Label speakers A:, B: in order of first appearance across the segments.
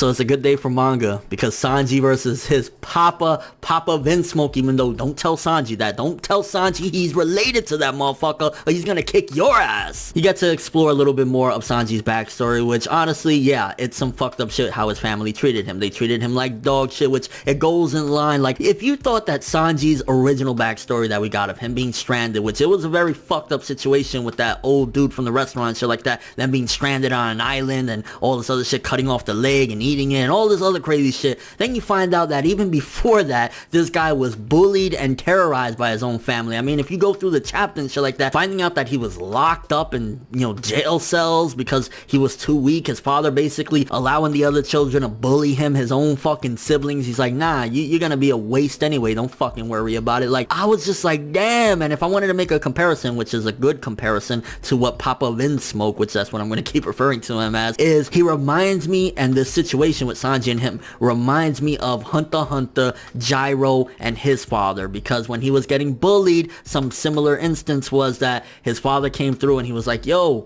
A: So it's a good day for manga, because Sanji versus his Papa Vinsmoke, even though don't tell Sanji that. Don't tell Sanji he's related to that motherfucker, or he's gonna kick your ass. You get to explore a little bit more of Sanji's backstory, which honestly, yeah, it's some fucked up shit how his family treated him. They treated him like dog shit, which it goes in line. Like, if you thought that Sanji's original backstory that we got of him being stranded, which it was a very fucked up situation with that old dude from the restaurant and shit like that, them being stranded on an island and all this other shit, cutting off the leg and eating it and all this other crazy shit, then you find out that even before that, this guy was bullied and terrorized by his own family. I mean, if you go through the chapter and shit like that, finding out that he was locked up in, you know, jail cells because he was too weak, his father basically allowing the other children to bully him, his own fucking siblings, he's like, nah, you're gonna be a waste anyway, don't fucking worry about it. Like, I was just like, damn. And if I wanted to make a comparison, which is a good comparison to what Papa Vinsmoke, which that's what I'm gonna keep referring to him as, is he reminds me, and this situation with Sanji and him reminds me of Hunter x Hunter, Gyro, and his father, because when he was getting bullied, some similar instance was that his father came through and he was like, yo,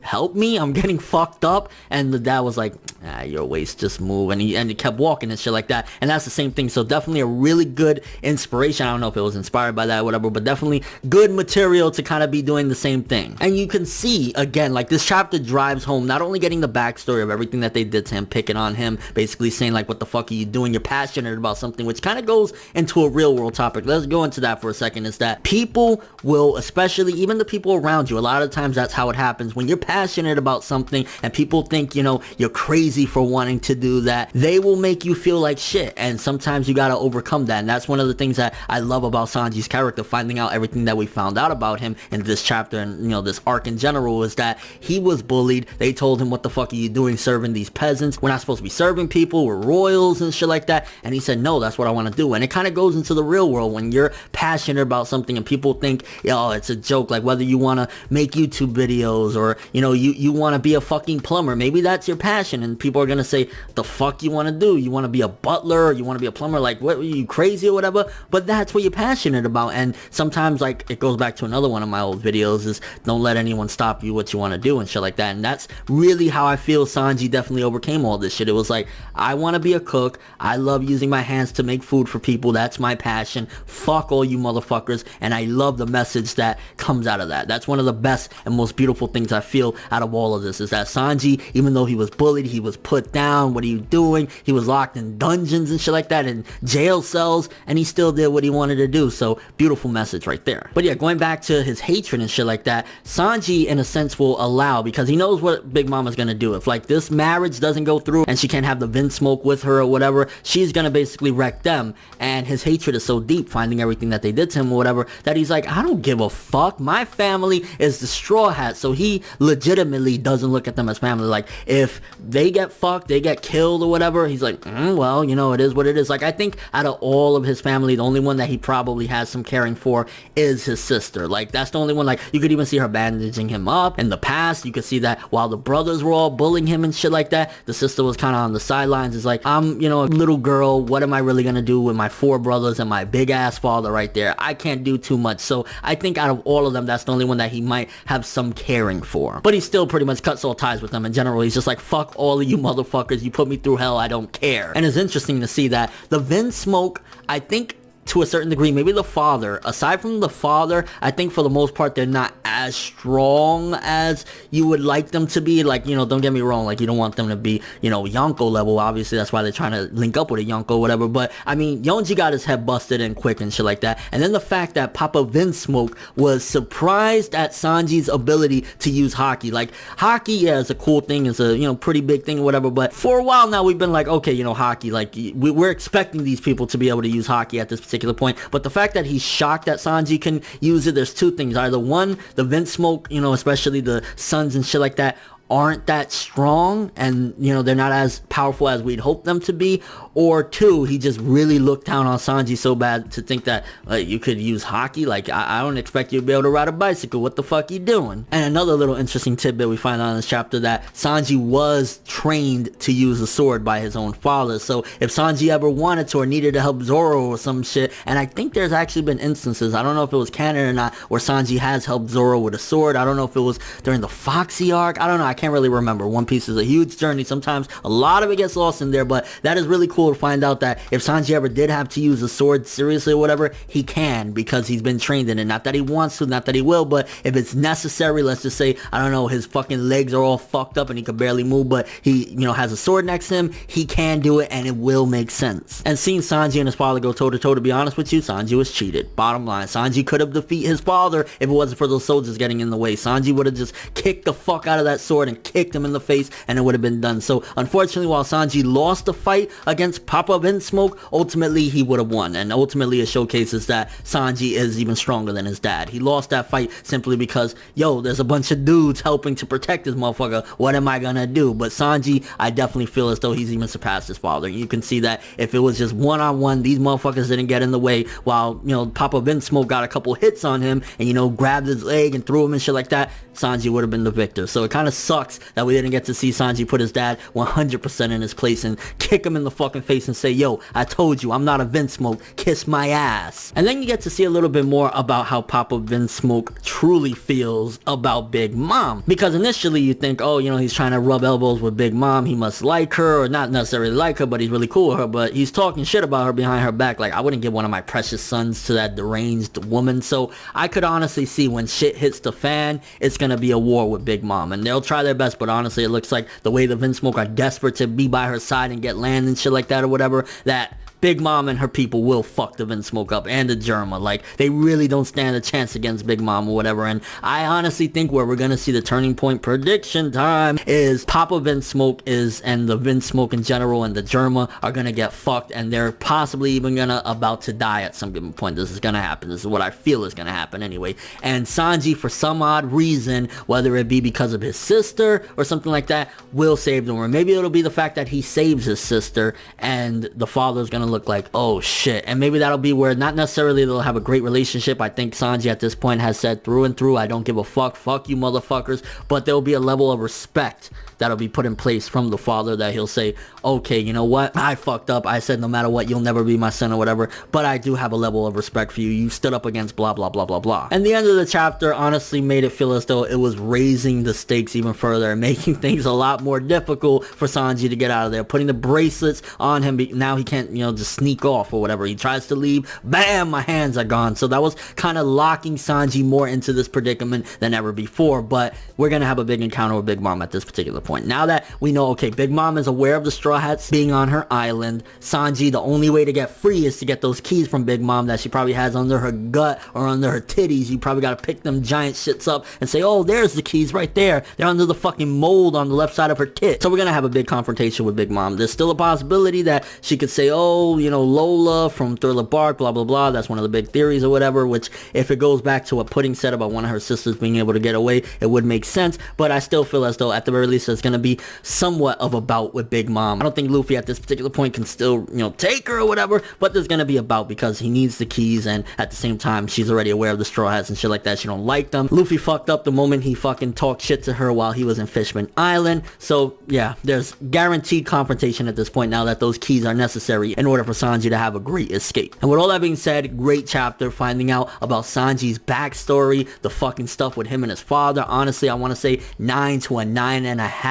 A: help me, I'm getting fucked up, and the dad was like, ah, you're a waste, just move, and he kept walking and shit like that. And that's the same thing. So definitely a really good inspiration. I don't know if it was inspired by that or whatever, but definitely good material to kind of be doing the same thing. And you can see, again, like, this chapter drives home not only getting the backstory of everything that they did to him, picking on him, basically saying like, what the fuck are you doing, you're passionate about something, which kind of goes into a real world topic. Let's go into that for a second. Is that people will, especially even the people around you, a lot of times that's how it happens. When you're passionate about something and people think, you know, you're crazy for wanting to do that, they will make you feel like shit, and sometimes you gotta overcome that. And that's one of the things that I love about Sanji's character, finding out everything that we found out about him in this chapter and, you know, this arc in general, is that he was bullied. They told him, what the fuck are you doing serving these peasants? We're not supposed to be serving people, we're royals and shit like that. And he said, no, that's what I want to do. And it kind of goes into the real world when you're passionate about something and people think, yo, it's a joke, like whether you want to make YouTube videos or, you know, you want to be a fucking plumber, maybe that's your passion, and people are gonna say, the fuck you want to do? You want to be a butler, or you want to be a plumber? Like, what, are you crazy or whatever? But that's what you're passionate about. And sometimes, like, it goes back to another one of my old videos, is don't let anyone stop you what you want to do and shit like that. And that's really how I feel Sanji definitely overcame all this shit. It was like, I want to be a cook, I love using my hands to make food for people, that's my passion, fuck all you motherfuckers. And I love the message that comes out of that. That's one of the best and most beautiful things I feel out of all of this, is that Sanji, even though he was bullied, he was put down, what are you doing? He was locked in dungeons and shit like that, in jail cells, and he still did what he wanted to do. So beautiful message right there. But yeah, going back to his hatred and shit like that, Sanji in a sense will allow, because he knows what Big Mama's gonna do. If like this marriage doesn't go through and she can't have the Vinsmoke with her or whatever, she's gonna basically wreck them. And his hatred is so deep, finding everything that they did to him or whatever, that he's like, I don't give a fuck, my family is the Straw Hat. So he legitimately doesn't look at them as family. Like, if they get fucked, they get killed or whatever, he's like, well, you know, it is what it is. Like, I think out of all of his family, the only one that he probably has some caring for is his sister. Like, that's the only one. Like, you could even see her bandaging him up. In the past, you could see that while the brothers were all bullying him and shit like that, the sister was kind of on the sidelines. It's like, I'm, you know, a little girl, what am I really gonna do with my 4 brothers and my big ass father right there? I can't do too much. So I think out of all of them, that's the only one that he might have some caring for. But he still pretty much cuts all ties with them in general. He's just like, fuck all of you motherfuckers, you put me through hell, I don't care. And it's interesting to see that the Vinsmoke, I think to a certain degree, maybe the father, aside from the father, I think for the most part they're not as strong as you would like them to be. Like, you know, don't get me wrong, like, you don't want them to be, you know, Yonko level, obviously that's why they're trying to link up with a Yonko or whatever. But I mean, Yonji got his head busted in quick and shit like that. And then the fact that Papa Vinsmoke was surprised at Sanji's ability to use Haki. Like, Haki, yeah, is a cool thing, it's a, you know, pretty big thing or whatever, but for a while now we've been like, okay, you know, Haki, like, we're expecting these people to be able to use Haki at this particular point. But the fact that he's shocked that Sanji can use it, there's two things. Either one, the Vinsmoke, you know, especially the sons and shit like that, aren't that strong, and, you know, they're not as powerful as we'd hope them to be, or two, he just really looked down on Sanji so bad to think that you could use Haki. Like, I don't expect you to be able to ride a bicycle, what the fuck you doing? And another little interesting tidbit we find out in this chapter, that Sanji was trained to use a sword by his own father. So if Sanji ever wanted to or needed to help Zoro or some shit, and I think there's actually been instances, I don't know if it was canon or not, where Sanji has helped Zoro with a sword. I don't know if it was during the Foxy arc, I don't know, I can't really remember. One Piece is a huge journey. Sometimes a lot of it gets lost in there, but that is really cool to find out that if Sanji ever did have to use the sword seriously or whatever, he can, because he's been trained in it. Not that he wants to, not that he will, but if it's necessary, let's just say, I don't know, his fucking legs are all fucked up and he can barely move, but he, you know, has a sword next to him, he can do it, and it will make sense. And seeing Sanji and his father go toe-to-toe, to be honest with you, Sanji was cheated. Bottom line, Sanji could have defeated his father if it wasn't for those soldiers getting in the way. Sanji would have just kicked the fuck out of that sword and kicked him in the face, and it would have been done. So unfortunately, while Sanji lost the fight against Papa Vinsmoke, ultimately he would have won, and ultimately it showcases that Sanji is even stronger than his dad. He lost that fight simply because, yo, there's a bunch of dudes helping to protect this motherfucker. What am I gonna do? But Sanji, I definitely feel as though he's even surpassed his father. You can see that if it was just one-on-one, these motherfuckers didn't get in the way, while, you know, Papa Vinsmoke got a couple hits on him and, you know, grabbed his leg and threw him and shit like that, Sanji would have been the victor. So it kind of sucks that we didn't get to see Sanji put his dad 100% in his place and kick him in the fucking face and say, yo, I told you, I'm not a Vinsmoke, kiss my ass. And then you get to see a little bit more about how Papa Vinsmoke truly feels about Big Mom. Because initially you think, oh, you know, he's trying to rub elbows with Big Mom, he must like her, or not necessarily like her, but he's really cool with her, but he's talking shit about her behind her back. Like, I wouldn't give one of my precious sons to that deranged woman. So I could honestly see when shit hits the fan, it's gonna be a war with Big Mom, and they'll try their best, but honestly it looks like the way the Vinsmoke are desperate to be by her side and get land and shit like that or whatever, that Big Mom and her people will fuck the Vinsmoke up, and the Germa. Like, they really don't stand a chance against Big Mom or whatever. And I honestly think where we're gonna see the turning point, prediction time, is Papa Vinsmoke and the Vinsmoke in general and the Germa are gonna get fucked, and they're possibly even about to die at some given point. This is gonna happen. This is what I feel is gonna happen anyway. And Sanji, for some odd reason, whether it be because of his sister or something like that, will save them. Or maybe it'll be the fact that he saves his sister and the father's gonna look like, oh shit. And maybe that'll be where not necessarily they'll have a great relationship. I think Sanji at this point has said through and through, I don't give a fuck you motherfuckers, but there'll be a level of respect that'll be put in place from the father, that he'll say, okay, you know what, I fucked up, I said no matter what, you'll never be my son or whatever, but I do have a level of respect for you, you stood up against blah blah blah blah blah. And the end of the chapter honestly made it feel as though it was raising the stakes even further and making things a lot more difficult for Sanji to get out of there, putting the bracelets on him. Now he can't, you know, just sneak off or whatever. He tries to leave, bam, my hands are gone. So that was kind of locking Sanji more into this predicament than ever before. But we're gonna have a big encounter with Big Mom at this particular point. Now that we know, okay, Big Mom is aware of the Straw Hats being on her island, Sanji, the only way to get free is to get those keys from Big Mom that she probably has under her gut or under her titties. You probably gotta pick them giant shits up and say, oh, there's the keys right there. They're under the fucking mold on the left side of her tit. So we're gonna have a big confrontation with Big Mom. There's still a possibility that she could say, oh, you know, Lola from Thriller Bark, blah blah blah. That's one of the big theories or whatever, which if it goes back to what Pudding said about one of her sisters being able to get away, it would make sense. But I still feel as though at the very least there's gonna be somewhat of a bout with Big Mom. I don't think Luffy at this particular point can still, you know, take her or whatever, but there's gonna be a bout because he needs the keys, and at the same time she's already aware of the Straw Hats and shit like that. She don't like them. Luffy fucked up the moment he fucking talked shit to her while he was in Fishman Island. So yeah, there's guaranteed confrontation at this point now that those keys are necessary in order for Sanji to have a great escape. And with all that being said, great chapter, finding out about Sanji's backstory, the fucking stuff with him and his father. Honestly, I want to say 9 to a 9.5.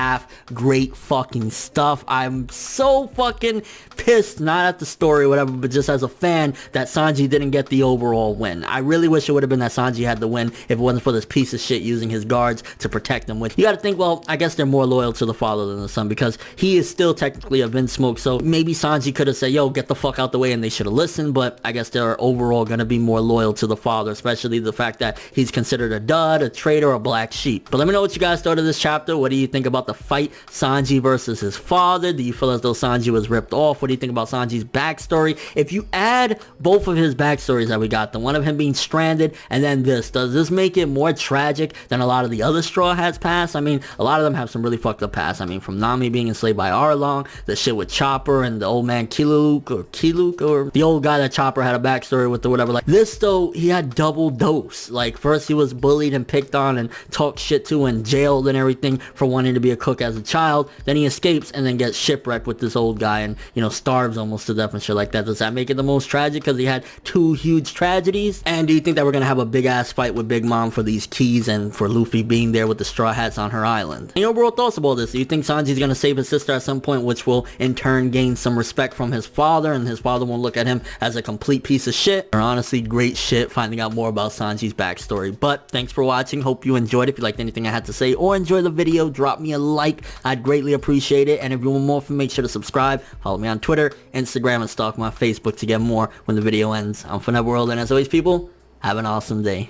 A: Great fucking stuff. I'm so fucking pissed, not at the story or whatever, but just as a fan, that Sanji didn't get the overall win. I really wish it would have been that Sanji had the win if it wasn't for this piece of shit using his guards to protect him. With, you gotta think, well, I guess they're more loyal to the father than the son, because he is still technically a Vinsmoke. So maybe Sanji could have said, yo, get the fuck out the way, and they should have listened. But I guess they're overall gonna be more loyal to the father, especially the fact that he's considered a dud, a traitor, a black sheep. But let me know what you guys thought of this chapter. What do you think about the fight, Sanji versus his father? Do you feel as though Sanji was ripped off? What do you think about Sanji's backstory? If you add both of his backstories that we got, the one of him being stranded and then this, does this make it more tragic than a lot of the other Straw Hats past? I mean, a lot of them have some really fucked up past. I mean, from Nami being enslaved by Arlong, the shit with Chopper and the old man Kilulu Luke or Key Luke, or the old guy that Chopper had a backstory with or whatever. Like this though, he had double dose. Like first he was bullied and picked on and talked shit to and jailed and everything for wanting to be a cook as a child. Then he escapes and then gets shipwrecked with this old guy and, you know, starves almost to death and shit like that. Does that make it the most tragic because he had two huge tragedies? And do you think that we're gonna have a big ass fight with Big Mom for these keys and for Luffy being there with the Straw Hats on her island? And your overall thoughts about this? Do you think Sanji's gonna save his sister at some point, which will in turn gain some respect from his father, and his father won't look at him as a complete piece of shit? Or honestly, great shit finding out more about Sanji's backstory. But thanks for watching. Hope you enjoyed. If you liked anything I had to say or enjoyed the video, drop me a like. I'd greatly appreciate it. And if you want more from me, make sure to subscribe. Follow me on Twitter, Instagram, and stalk my Facebook to get more when the video ends. I'm ForneverWorld, and as always, people, have an awesome day.